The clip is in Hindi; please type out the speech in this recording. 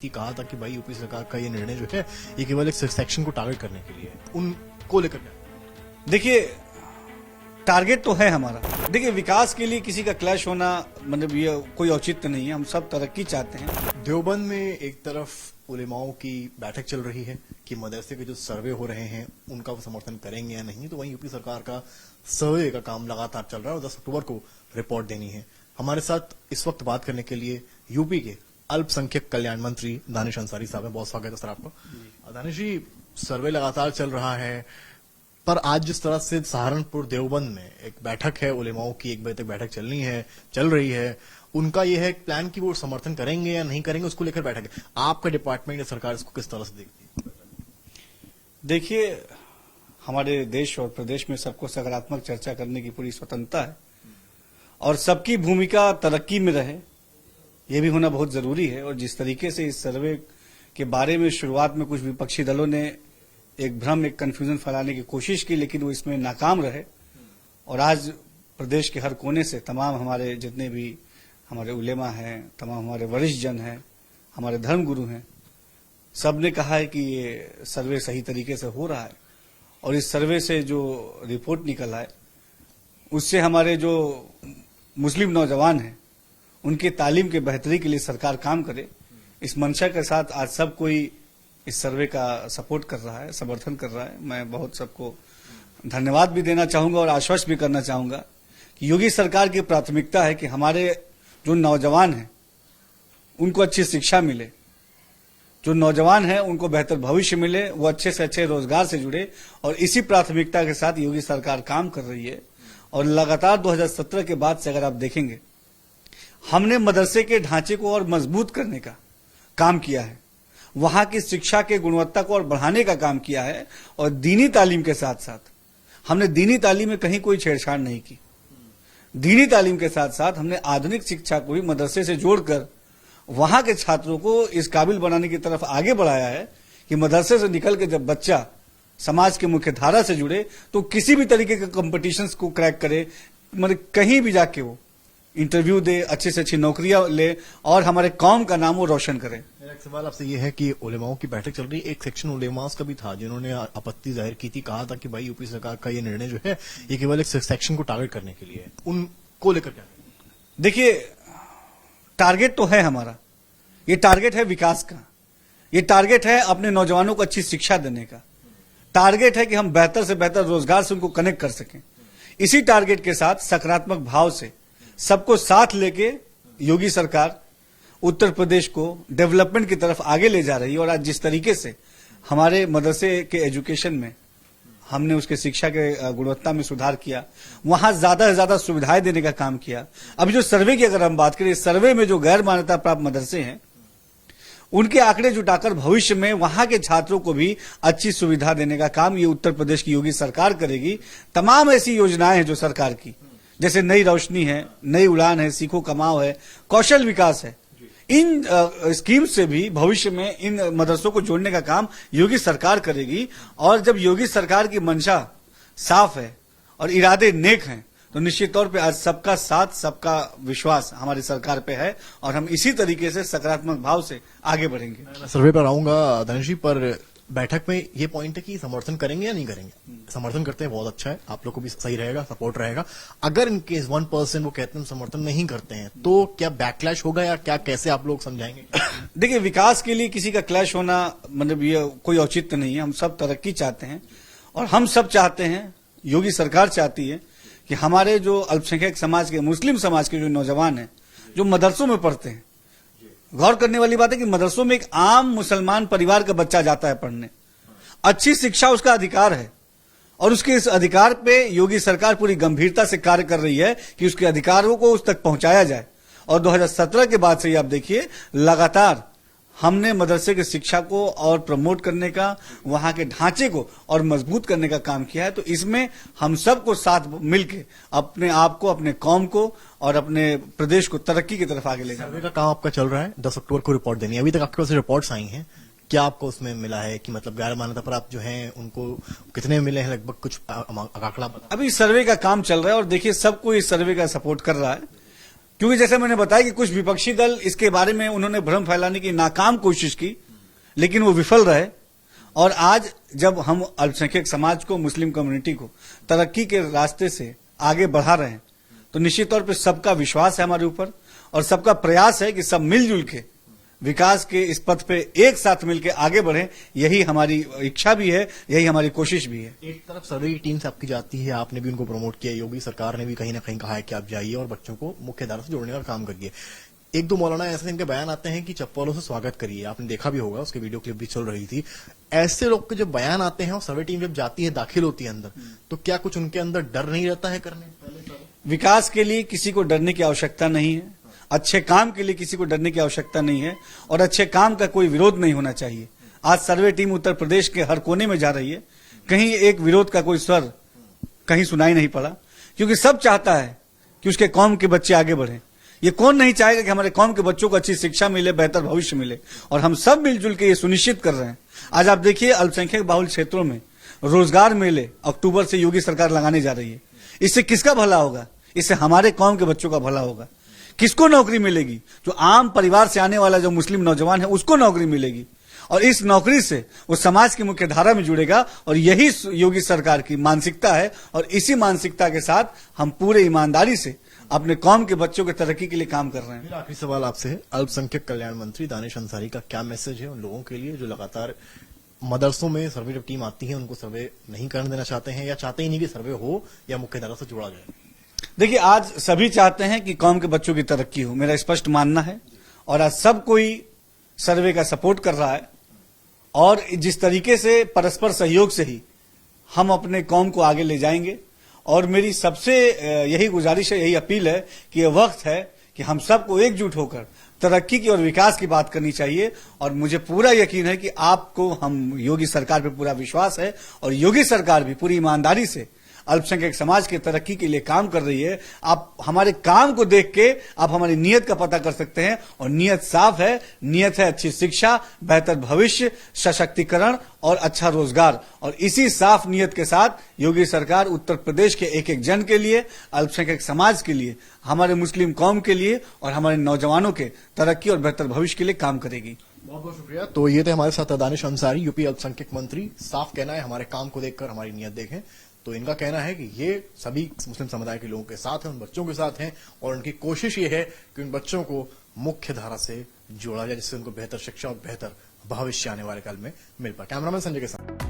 कहा था कि भाई यूपी सरकार का ये निर्णय जो है ये केवल एक सेक्शन को टारगेट करने के लिए है। उनको लेकर क्या? देखिए, टारगेट तो है हमारा। देखिए, विकास के लिए किसी का क्लैश होना मतलब ये कोई औचित्य नहीं है। हम सब तरक्की चाहते हैं। देवबंद में एक तरफ उलेमाओं की बैठक चल रही है कि मदरसे के जो सर्वे हो रहे हैं उनका वो समर्थन करेंगे या नहीं, तो वहीं यूपी सरकार का सर्वे का काम लगातार चल रहा है और 10 अक्टूबर को रिपोर्ट देनी है। हमारे साथ इस वक्त बात करने के लिए यूपी के अल्पसंख्यक कल्याण मंत्री दानिश अंसारी साहब हैं। बहुत स्वागत है सर आपका। दानिश जी, सर्वे लगातार चल रहा है, पर आज जिस तरह से सहारनपुर देवबंद में एक बैठक है उलेमाओं की, 1 बजे तक बैठक चल रही है, उनका यह है प्लान कि वो समर्थन करेंगे या नहीं करेंगे, उसको लेकर बैठक है। आपका डिपार्टमेंट या सरकार इसको किस तरह से देखती है? देखिए, हमारे देश और प्रदेश में सबको सकारात्मक चर्चा करने की पूरी स्वतंत्रता है और सबकी भूमिका तरक्की में रहे, ये भी होना बहुत जरूरी है। और जिस तरीके से इस सर्वे के बारे में शुरुआत में कुछ विपक्षी दलों ने एक भ्रम, एक कंफ्यूजन फैलाने की कोशिश की, लेकिन वो इसमें नाकाम रहे। और आज प्रदेश के हर कोने से तमाम हमारे जितने भी हमारे उलेमा हैं, तमाम हमारे वरिष्ठ जन हैं, हमारे धर्मगुरु हैं, सब ने कहा है कि ये सर्वे सही तरीके से हो रहा है। और इस सर्वे से जो रिपोर्ट निकल आए उससे हमारे जो मुस्लिम नौजवान हैं उनके तालीम के बेहतरी के लिए सरकार काम करे, इस मंशा के साथ आज सब कोई इस सर्वे का सपोर्ट कर रहा है, समर्थन कर रहा है। मैं बहुत सबको धन्यवाद भी देना चाहूंगा और आश्वस्त भी करना चाहूंगा कि योगी सरकार की प्राथमिकता है कि हमारे जो नौजवान हैं उनको अच्छी शिक्षा मिले, जो नौजवान हैं उनको बेहतर भविष्य मिले, वो अच्छे से अच्छे रोजगार से जुड़े। और इसी प्राथमिकता के साथ योगी सरकार काम कर रही है। और लगातार 2017 के बाद से अगर आप देखेंगे, हमने मदरसे के ढांचे को और मजबूत करने का काम किया है, वहां की शिक्षा के गुणवत्ता को और बढ़ाने का काम किया है। और दीनी तालीम के साथ साथ हमने दीनी तालीम में कहीं कोई छेड़छाड़ नहीं की। दीनी तालीम के साथ साथ हमने आधुनिक शिक्षा को भी मदरसे से जोड़कर वहां के छात्रों को इस काबिल बनाने की तरफ आगे बढ़ाया है कि मदरसे से निकल के जब बच्चा समाज के मुख्य धारा से जुड़े तो किसी भी तरीके के कॉम्पिटिशन्स को क्रैक करे, मतलब कहीं भी जाके वो इंटरव्यू दे, अच्छी से अच्छी नौकरियां ले और हमारे कौम का नाम वो रोशन करे। मेरा एक सवाल आपसे ये है कि उलेमाओं की बैठक चल रही है, एक सेक्शन उलेमास का भी था जिन्होंने आपत्ति जाहिर की थी, कहा था कि भाई यूपी सरकार का ये निर्णय जो है ये केवल एक सेक्शन को टारगेट करने के लिए है। उनको लेकर क्या? देखिए, टारगेट तो है हमारा। ये टारगेट है विकास का, ये टारगेट है अपने नौजवानों को अच्छी शिक्षा देने का, टारगेट है कि हम बेहतर से बेहतर रोजगार से उनको कनेक्ट कर सकें। इसी टारगेट के साथ सकारात्मक भाव से सबको साथ लेके योगी सरकार उत्तर प्रदेश को डेवलपमेंट की तरफ आगे ले जा रही है। और आज जिस तरीके से हमारे मदरसे के एजुकेशन में हमने उसके शिक्षा के गुणवत्ता में सुधार किया, वहां ज्यादा से ज्यादा सुविधाएं देने का काम किया। अभी जो सर्वे की अगर हम बात करें, सर्वे में जो गैर मान्यता प्राप्त मदरसे हैं उनके आंकड़े जुटाकर भविष्य में वहां के छात्रों को भी अच्छी सुविधा देने का काम ये उत्तर प्रदेश की योगी सरकार करेगी। तमाम ऐसी योजनाएं हैं जो सरकार की, जैसे नई रोशनी है, नई उड़ान है, सीखो कमाओ है, कौशल विकास है, इन स्कीम से भी भविष्य में इन मदरसों को जोड़ने का काम योगी सरकार करेगी। और जब योगी सरकार की मंशा साफ है और इरादे नेक हैं तो निश्चित तौर पे आज सबका साथ, सबका विश्वास हमारी सरकार पे है और हम इसी तरीके से सकारात्मक भाव से आगे बढ़ेंगे। मैं सर्वे पर आऊंगा दानिश जी, पर बैठक में ये पॉइंट है कि समर्थन करेंगे या नहीं करेंगे। समर्थन करते हैं, बहुत अच्छा है, आप लोग को भी सही रहेगा, सपोर्ट रहेगा। अगर इनकेस 1% वो कहते हैं समर्थन नहीं करते हैं तो क्या बैकलैश होगा या क्या, कैसे आप लोग समझाएंगे? देखिए, विकास के लिए किसी का क्लैश होना मतलब ये कोई औचित्य नहीं है। हम सब तरक्की चाहते हैं और हम सब चाहते हैं, योगी सरकार चाहती है कि हमारे जो अल्पसंख्यक समाज के, मुस्लिम समाज के जो नौजवान हैं जो मदरसों में पढ़ते हैं, गौर करने वाली बात है कि मदरसों में एक आम मुसलमान परिवार का बच्चा जाता है पढ़ने, अच्छी शिक्षा उसका अधिकार है और उसके इस अधिकार पे योगी सरकार पूरी गंभीरता से कार्य कर रही है कि उसके अधिकारों को उस तक पहुंचाया जाए। और 2017 के बाद से आप देखिए, लगातार हमने मदरसे की शिक्षा को और प्रमोट करने का, वहां के ढांचे को और मजबूत करने का काम किया है। तो इसमें हम सबको साथ मिलके अपने आप को, अपने कौम को और अपने प्रदेश को तरक्की की तरफ आगे ले जाना। सर्वे का काम आपका चल रहा है, 10 अक्टूबर को रिपोर्ट देनी है। अभी तक आपके पास रिपोर्ट्स आई हैं, क्या आपको उसमें मिला है कि मतलब गैर मान्यता पर आप जो हैं उनको कितने मिले हैं, लगभग कुछ आंकड़ा? अभी सर्वे का काम चल रहा है और देखिए सबको इस सर्वे का सपोर्ट कर रहा है। क्योंकि जैसे मैंने बताया कि कुछ विपक्षी दल इसके बारे में उन्होंने भ्रम फैलाने की नाकाम कोशिश की, लेकिन वो विफल रहे। और आज जब हम अल्पसंख्यक समाज को, मुस्लिम कम्युनिटी को तरक्की के रास्ते से आगे बढ़ा रहे हैं, तो निश्चित तौर पे सबका विश्वास है हमारे ऊपर और सबका प्रयास है कि सब मिलजुल के विकास के इस पथ पे एक साथ मिलकर आगे बढ़े। यही हमारी इच्छा भी है, यही हमारी कोशिश भी है। एक तरफ सर्वे की टीम से आपकी जाती है, आपने भी उनको प्रमोट किया, योगी सरकार ने भी कहीं ना कहीं कहा है कि आप जाइए और बच्चों को मुख्य धारा से जोड़ने का काम करिए। एक दो मौलाना ऐसे इनके बयान आते हैं कि चप्पलों से स्वागत करिए, आपने देखा भी होगा, उसकी वीडियो क्लिप भी चल रही थी। ऐसे लोग के जब बयान आते हैं और सर्वे टीम जब जाती है, दाखिल होती है अंदर, तो क्या कुछ उनके अंदर डर नहीं रहता है करने? विकास के लिए किसी को डरने की आवश्यकता नहीं है, अच्छे काम के लिए किसी को डरने की आवश्यकता नहीं है और अच्छे काम का कोई विरोध नहीं होना चाहिए। आज सर्वे टीम उत्तर प्रदेश के हर कोने में जा रही है, कहीं एक विरोध का कोई स्वर कहीं सुनाई नहीं पड़ा, क्योंकि सब चाहता है कि उसके कौम के बच्चे आगे बढ़े। ये कौन नहीं चाहेगा कि हमारे कौम के बच्चों को अच्छी शिक्षा मिले, बेहतर भविष्य मिले, और हम सब मिलजुल के ये सुनिश्चित कर रहे हैं। आज आप देखिए, अल्पसंख्यक बाहुल क्षेत्रों में रोजगार मेले अक्टूबर से योगी सरकार लगाने जा रही है। इससे किसका भला होगा? इससे हमारे कौम के बच्चों का भला होगा। किसको नौकरी मिलेगी? जो आम परिवार से आने वाला जो मुस्लिम नौजवान है उसको नौकरी मिलेगी और इस नौकरी से वो समाज की मुख्य धारा में जुड़ेगा। और यही योगी सरकार की मानसिकता है और इसी मानसिकता के साथ हम पूरे ईमानदारी से अपने कौम के बच्चों की तरक्की के लिए काम कर रहे हैं। मेरा आखिरी सवाल आपसे है, अल्पसंख्यक कल्याण मंत्री दानिश अंसारी का क्या मैसेज है उन लोगों के लिए जो लगातार मदरसों में सर्वे जब टीम आती है उनको सर्वे नहीं करने देना चाहते हैं या चाहते ही नहीं कि सर्वे हो या मुख्य धारा से जोड़ा जाए? देखिए, आज सभी चाहते हैं कि कौम के बच्चों की तरक्की हो, मेरा स्पष्ट मानना है, और आज सब कोई सर्वे का सपोर्ट कर रहा है। और जिस तरीके से परस्पर सहयोग से ही हम अपने कौम को आगे ले जाएंगे। और मेरी सबसे यही गुजारिश है, यही अपील है कि यह वक्त है कि हम सबको एकजुट होकर तरक्की की और विकास की बात करनी चाहिए। और मुझे पूरा यकीन है कि आपको हम योगी सरकार पर पूरा विश्वास है और योगी सरकार भी पूरी ईमानदारी से अल्पसंख्यक समाज की तरक्की के लिए काम कर रही है। आप हमारे काम को देख के आप हमारी नीयत का पता कर सकते हैं और नीयत साफ है। नीयत है अच्छी शिक्षा, बेहतर भविष्य, सशक्तिकरण और अच्छा रोजगार। और इसी साफ नीयत के साथ योगी सरकार उत्तर प्रदेश के एक एक जन के लिए, अल्पसंख्यक समाज के लिए, हमारे मुस्लिम कौम के लिए और हमारे नौजवानों के तरक्की और बेहतर भविष्य के लिए काम करेगी। बहुत बहुत शुक्रिया। तो ये थे हमारे साथ दानिश अंसारी, यूपी अल्पसंख्यक मंत्री। साफ कहना है, हमारे काम को देखकर हमारी नीयत देखें। तो इनका कहना है कि ये सभी मुस्लिम समुदाय के लोगों के साथ हैं, उन बच्चों के साथ हैं और उनकी कोशिश ये है कि उन बच्चों को मुख्य धारा से जोड़ा जाए, जिससे उनको बेहतर शिक्षा और बेहतर भविष्य आने वाले काल में मिल पाए। कैमरामैन संजय के साथ